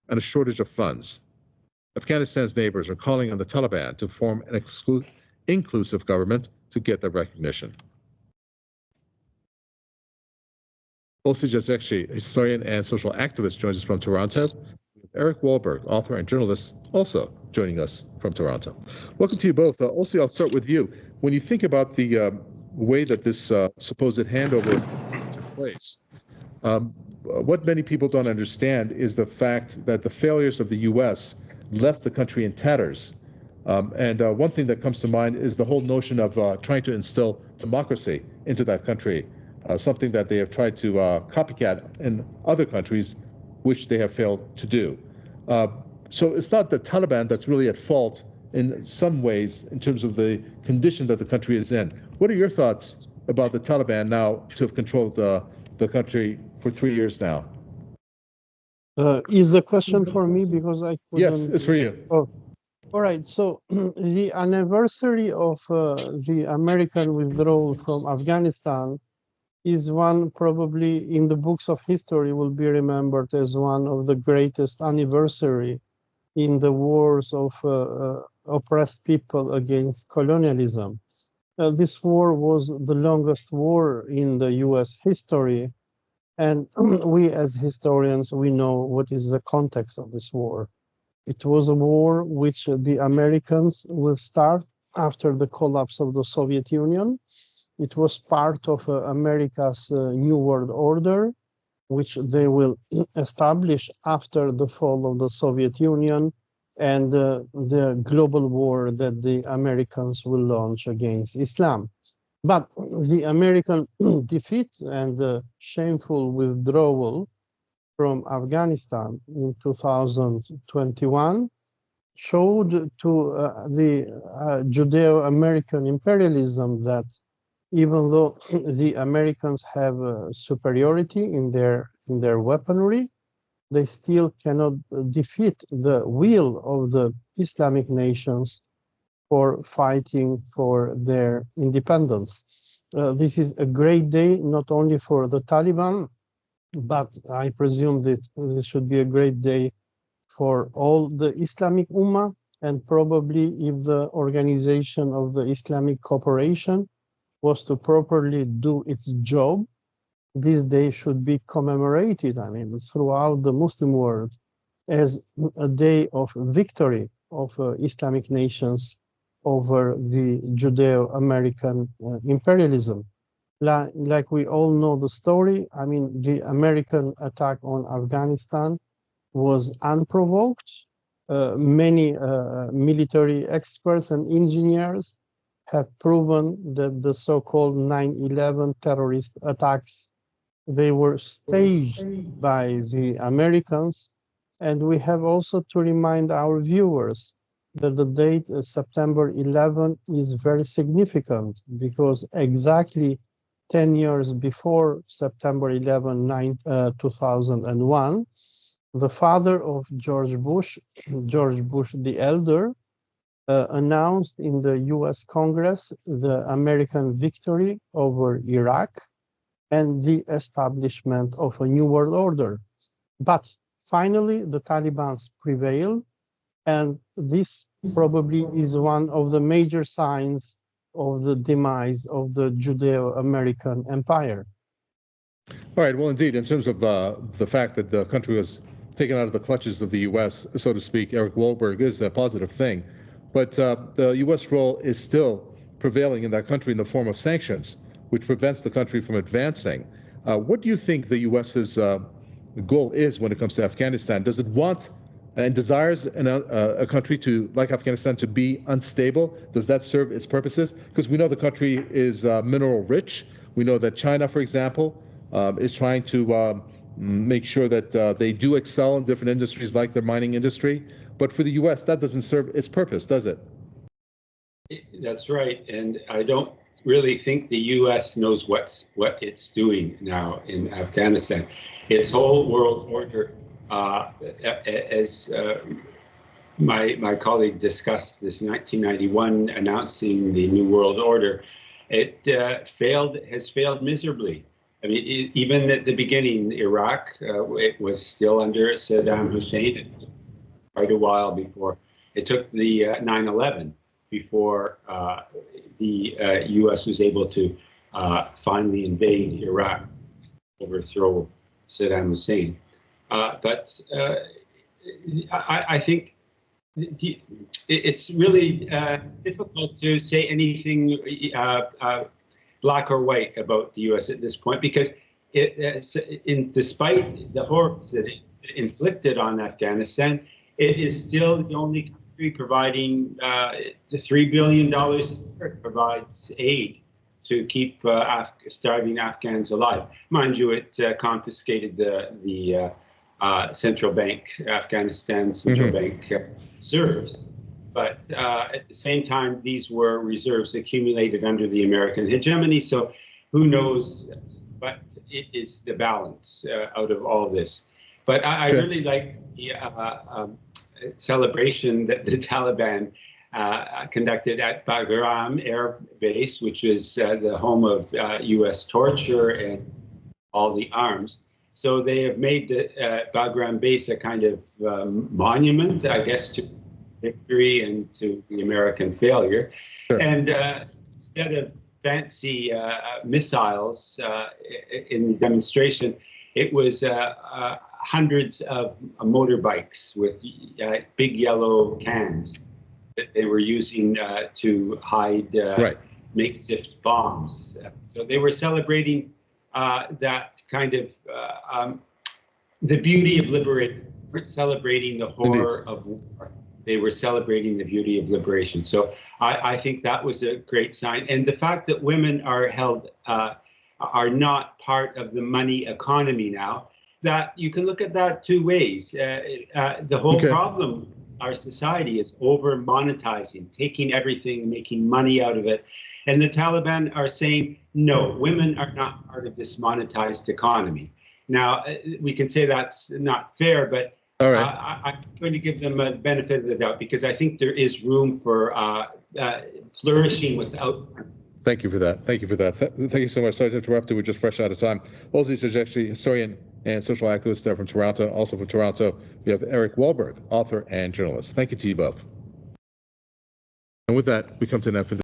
and a shortage of funds. Afghanistan's neighbors are calling on the Taliban to form an inclusive government to get that recognition. Also, just actually, a historian and social activist joins us from Toronto. Eric Wahlberg, author and journalist, also joining us from Toronto. Welcome to you both. Also, I'll start with you. When you think about the way that this supposed handover took place, what many people don't understand is the fact that the failures of the U.S. left the country in tatters. And one thing that comes to mind is the whole notion of trying to instill democracy into that country, something that they have tried to copycat in other countries, which they have failed to do. So it's not the Taliban that's really at fault in some ways in terms of the condition that the country is in. What are your thoughts about the Taliban now to have controlled the country for 3 years now? Is the question for me because I couldn't... Yes, it's for you. Oh, all right. So the anniversary of the American withdrawal from Afghanistan is one probably in the books of history will be remembered as one of the greatest anniversary in the wars of oppressed people against colonialism. This war was the longest war in the US history. And we as historians, we know what is the context of this war. It was a war which the Americans will start after the collapse of the Soviet Union. It was part of America's New World Order, which they will establish after the fall of the Soviet Union and the global war that the Americans will launch against Islam. But the American defeat and shameful withdrawal from Afghanistan in 2021 showed to the Judeo-American imperialism that even though the Americans have superiority in their weaponry, they still cannot defeat the will of the Islamic nations for fighting for their independence. This is a great day, not only for the Taliban, but I presume that this should be a great day for all the Islamic Ummah, and probably if the organization of the Islamic cooperation was to properly do its job, this day should be commemorated, I mean, throughout the Muslim world as a day of victory of Islamic nations over the Judeo-American imperialism. Like we all know the story, I mean, the American attack on Afghanistan was unprovoked. Many military experts and engineers have proven that the so-called 9/11 terrorist attacks, they were staged by the Americans. And we have also to remind our viewers that the date September 11 is very significant because exactly 10 years before September 11, 2001, the father of George Bush, George Bush the Elder, announced in the US Congress the American victory over Iraq and the establishment of a new world order. But finally, the Taliban prevailed, and this probably is one of the major signs of the demise of the Judeo-American empire. All right, well, indeed, in terms of the fact that the country was taken out of the clutches of the U.S., so to speak, Eric Wahlberg is a positive thing. But the U.S. role is still prevailing in that country in the form of sanctions, which prevents the country from advancing. What do you think the U.S.'s goal is when it comes to Afghanistan? Does it want and desires a country to, like Afghanistan, to be unstable? Does that serve its purposes? Because we know the country is mineral rich. We know that China, for example, is trying to make sure that they do excel in different industries like the mining industry. But for the U.S., that doesn't serve its purpose, does it? That's right. And I don't really think the U.S. knows what it's doing now in Afghanistan. Its whole world order, as my colleague discussed, this 1991 announcing the New World Order, it has failed miserably. I mean, even at the beginning, Iraq, it was still under Saddam Hussein. It took quite a while before. It took the 9/11 before the U.S. was able to finally invade Iraq, overthrow Saddam Hussein. But I think it's really difficult to say anything black or white about the U.S. at this point, because despite the horrors that it inflicted on Afghanistan, it is still the only country providing the $3 billion provides aid to keep starving Afghans alive. Mind you, it confiscated the central bank, Afghanistan's central bank reserves. But at the same time, these were reserves accumulated under the American hegemony. So who knows what it is the balance out of all this. But I really like the celebration that the Taliban conducted at Bagram Air Base, which is the home of U.S. torture and all the arms. So they have made the Bagram base a kind of monument, I guess, to victory and to the American failure. Sure. And instead of fancy missiles in the demonstration, it was hundreds of motorbikes with big yellow cans that they were using to hide makeshift bombs. So they were celebrating that kind of the beauty of liberation. They weren't celebrating the horror of war. They were celebrating the beauty of liberation. So I think that was a great sign. And the fact that women are are not part of the money economy now, that you can look at that two ways. The whole problem, our society is over monetizing, taking everything, making money out of it. And the Taliban are saying, no, women are not part of this monetized economy. Now, we can say that's not fair, but I'm going to give them a benefit of the doubt, because I think there is room for flourishing without. Thank you for that. Thank you for that. Thank you so much. Sorry to interrupt you. We're just fresh out of time. Ozzy is actually historian and social activist there from Toronto. Also from Toronto, we have Eric Wahlberg, author and journalist. Thank you to you both. And with that, we come to an end for